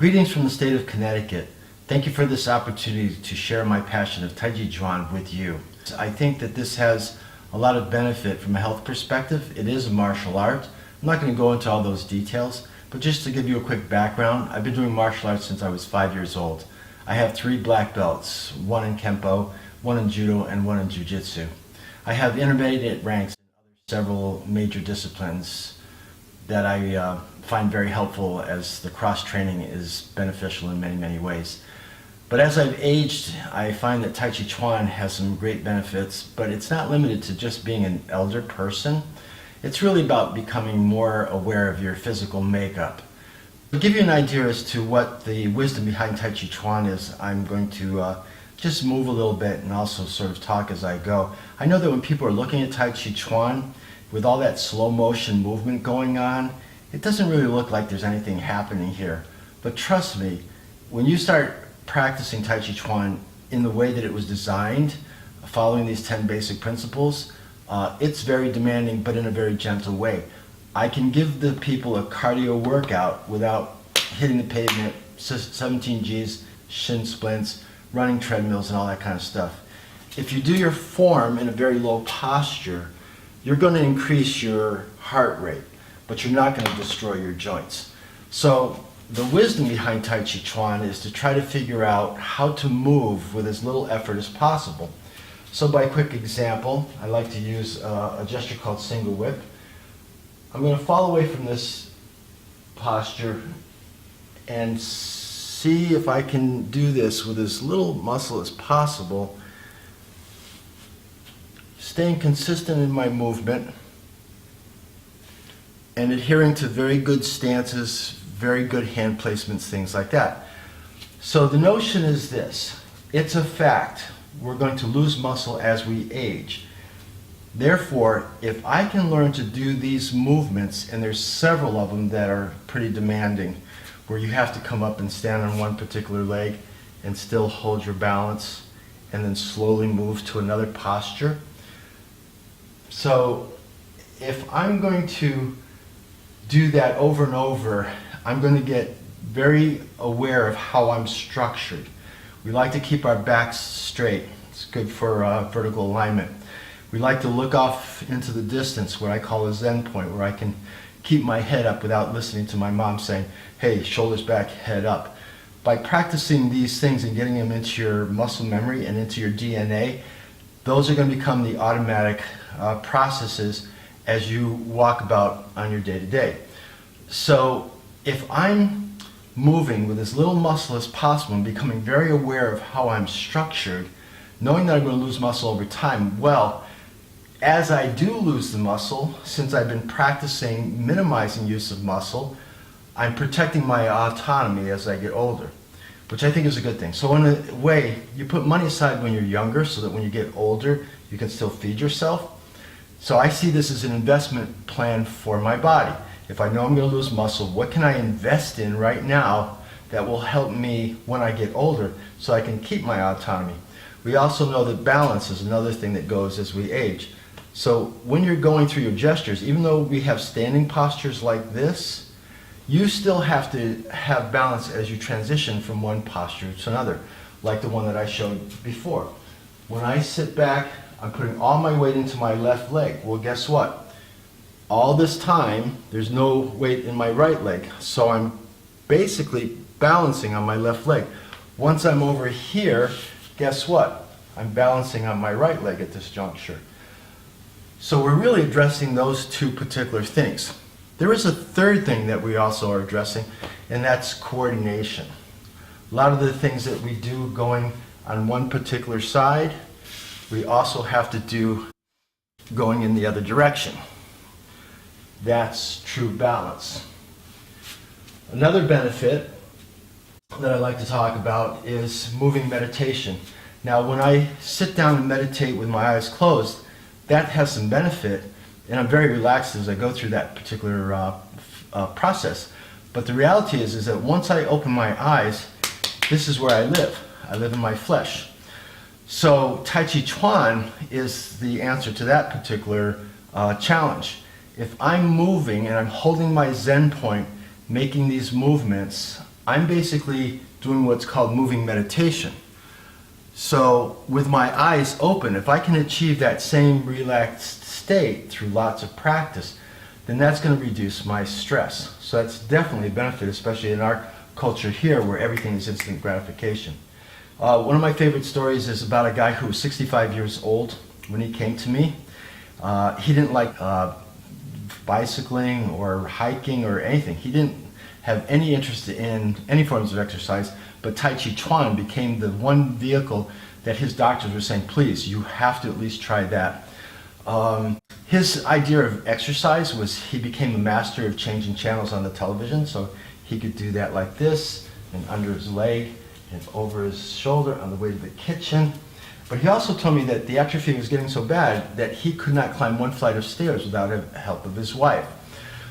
Greetings from the state of Connecticut. Thank you for this opportunity to share my passion of Tai Chi Chuan with you. I think that this has a lot of benefit from a health perspective. It is a martial art. I'm not going to go into all those details, but just to give you a quick background, I've been doing martial arts since I was 5 years old. I have 3 black belts, 1 in Kempo, 1 in Judo, and 1 in Jiu-Jitsu. I have intermediate ranks in several major disciplines that I find very helpful, as the cross-training is beneficial in many, many ways. But as I've aged, I find that Tai Chi Chuan has some great benefits, but it's not limited to just being an elder person. It's really about becoming more aware of your physical makeup. To give you an idea as to what the wisdom behind Tai Chi Chuan is, I'm going to just move a little bit and also sort of talk as I go. I know that when people are looking at Tai Chi Chuan, with all that slow motion movement going on, it doesn't really look like there's anything happening here. But trust me, when you start practicing Tai Chi Chuan in the way that it was designed, following these 10 basic principles, it's very demanding, but in a very gentle way. I can give the people a cardio workout without hitting the pavement, 17 Gs, shin splints, running treadmills, and all that kind of stuff. If you do your form in a very low posture, you're going to increase your heart rate, but you're not going to destroy your joints. So the wisdom behind Tai Chi Chuan is to try to figure out how to move with as little effort as possible. So by quick example, I like to use a gesture called single whip. I'm going to fall away from this posture and see if I can do this with as little muscle as possible, staying consistent in my movement and adhering to very good stances, very good hand placements, things like that. So the notion is this: it's a fact, we're going to lose muscle as we age. Therefore, if I can learn to do these movements, and there's several of them that are pretty demanding, where you have to come up and stand on one particular leg and still hold your balance and then slowly move to another posture. So if I'm going to do that over and over, I'm going to get very aware of how I'm structured. We like to keep our backs straight. It's good for vertical alignment. We like to look off into the distance, what I call a Zen point, where I can keep my head up without listening to my mom saying, hey, shoulders back, head up. By practicing these things and getting them into your muscle memory and into your DNA, those are going to become the automatic processes as you walk about on your day-to-day. So if I'm moving with as little muscle as possible and becoming very aware of how I'm structured, knowing that I'm going to lose muscle over time, well, as I do lose the muscle, since I've been practicing minimizing use of muscle, I'm protecting my autonomy as I get older, which I think is a good thing. So in a way, you put money aside when you're younger so that when you get older, you can still feed yourself. So I see this as an investment plan for my body. If I know I'm going to lose muscle, what can I invest in right now that will help me when I get older so I can keep my autonomy? We also know that balance is another thing that goes as we age. So when you're going through your gestures, even though we have standing postures like this, you still have to have balance as you transition from one posture to another, like the one that I showed before. When I sit back, I'm putting all my weight into my left leg. Well, guess what? All this time, there's no weight in my right leg, so I'm basically balancing on my left leg. Once I'm over here, guess what? I'm balancing on my right leg at this juncture. So we're really addressing those two particular things. There is a third thing that we also are addressing, and that's coordination. A lot of the things that we do going on one particular side, we also have to do going in the other direction. That's true balance. Another benefit that I like to talk about is moving meditation. Now, when I sit down and meditate with my eyes closed, that has some benefit, and I'm very relaxed as I go through that particular process. But the reality is that once I open my eyes, this is where I live. I live in my flesh. So Tai Chi Chuan is the answer to that particular challenge. If I'm moving and I'm holding my Zen point, making these movements, I'm basically doing what's called moving meditation. So with my eyes open, if I can achieve that same relaxed state through lots of practice, then that's going to reduce my stress. So that's definitely a benefit, especially in our culture here where everything is instant gratification. One of my favorite stories is about a guy who was 65 years old when he came to me. He didn't like bicycling or hiking or anything. He didn't have any interest in any forms of exercise, but Tai Chi Chuan became the one vehicle that his doctors were saying, please, you have to at least try that. His idea of exercise was he became a master of changing channels on the television, so he could do that like this, and under his leg, and over his shoulder on the way to the kitchen. But he also told me that the atrophy was getting so bad that he could not climb one flight of stairs without the help of his wife.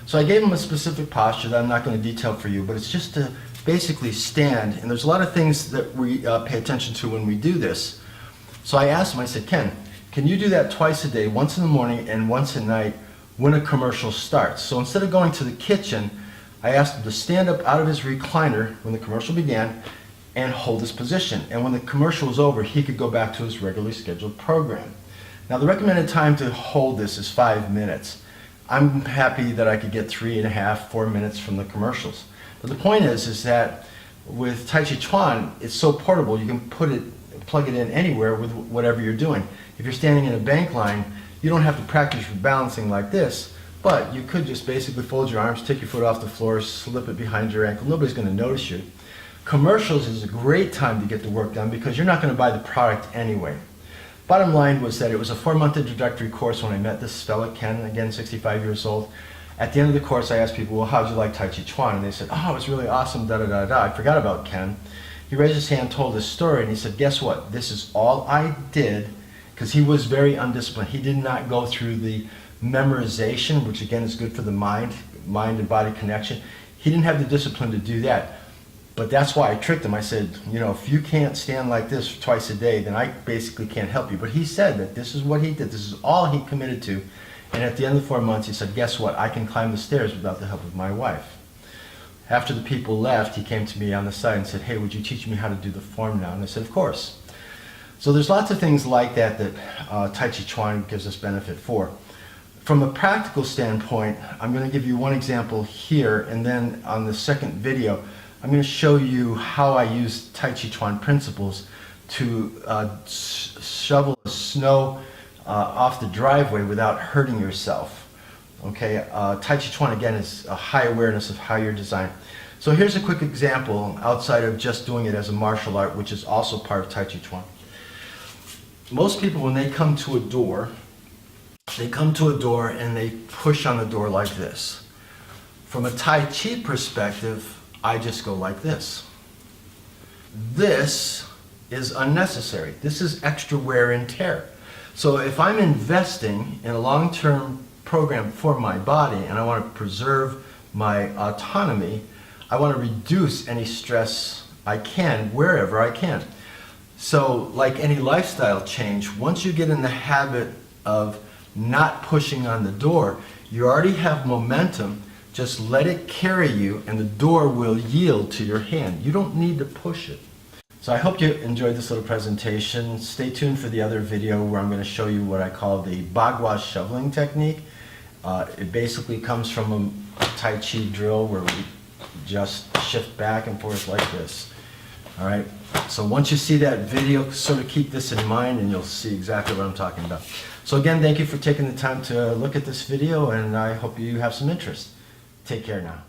So I gave him a specific posture that I'm not going to detail for you, but it's just to basically stand, and there's a lot of things that we pay attention to when we do this. So I asked him, I said, Ken, can you do that twice a day, once in the morning and once at night when a commercial starts? So instead of going to the kitchen, I asked him to stand up out of his recliner when the commercial began and hold his position. And when the commercial was over, he could go back to his regularly scheduled program. Now the recommended time to hold this is 5 minutes. I'm happy that I could get 3.5, 4 minutes from the commercials. But the point is that with Tai Chi Chuan, it's so portable, you can plug it in anywhere with whatever you're doing. If you're standing in a bank line, you don't have to practice your balancing like this, but you could just basically fold your arms, take your foot off the floor, slip it behind your ankle. Nobody's going to notice you. Commercials is a great time to get the work done because you're not going to buy the product anyway. Bottom line was that it was a 4-month introductory course when I met this fellow, Ken, again 65 years old. At the end of the course I asked people, well, how'd you like Tai Chi Chuan? And they said, oh, it was really awesome, da-da-da-da. I forgot about Ken. He raised his hand, told his story, and he said, guess what? This is all I did, because he was very undisciplined. He did not go through the memorization, which again is good for the mind and body connection. He didn't have the discipline to do that. But that's why I tricked him. I said, you know, if you can't stand like this twice a day, then I basically can't help you. But he said that this is what he did. This is all he committed to. And at the end of the 4 months, he said, guess what? I can climb the stairs without the help of my wife. After the people left, he came to me on the side and said, hey, would you teach me how to do the form now? And I said, of course. So there's lots of things like that that Tai Chi Chuan gives us benefit for. From a practical standpoint, I'm going to give you one example here, and then on the second video, I'm going to show you how I use Tai Chi Chuan principles to shovel the snow off the driveway without hurting yourself. Okay, Tai Chi Chuan again is a high awareness of how you're designed. So here's a quick example outside of just doing it as a martial art, which is also part of Tai Chi Chuan. Most people, when they come to a door and they push on the door like this. From a Tai Chi perspective, I just go like this. This is unnecessary. This is extra wear and tear. So if I'm investing in a long-term program for my body and I want to preserve my autonomy, I want to reduce any stress I can wherever I can. So like any lifestyle change, once you get in the habit of not pushing on the door, you already have momentum. Just let it carry you and the door will yield to your hand. You don't need to push it. So I hope you enjoyed this little presentation. Stay tuned for the other video where I'm going to show you what I call the Bagua shoveling technique. It basically comes from a Tai Chi drill where we just shift back and forth like this. All right. So once you see that video, sort of keep this in mind and you'll see exactly what I'm talking about. So again, thank you for taking the time to look at this video, and I hope you have some interest. Take care now.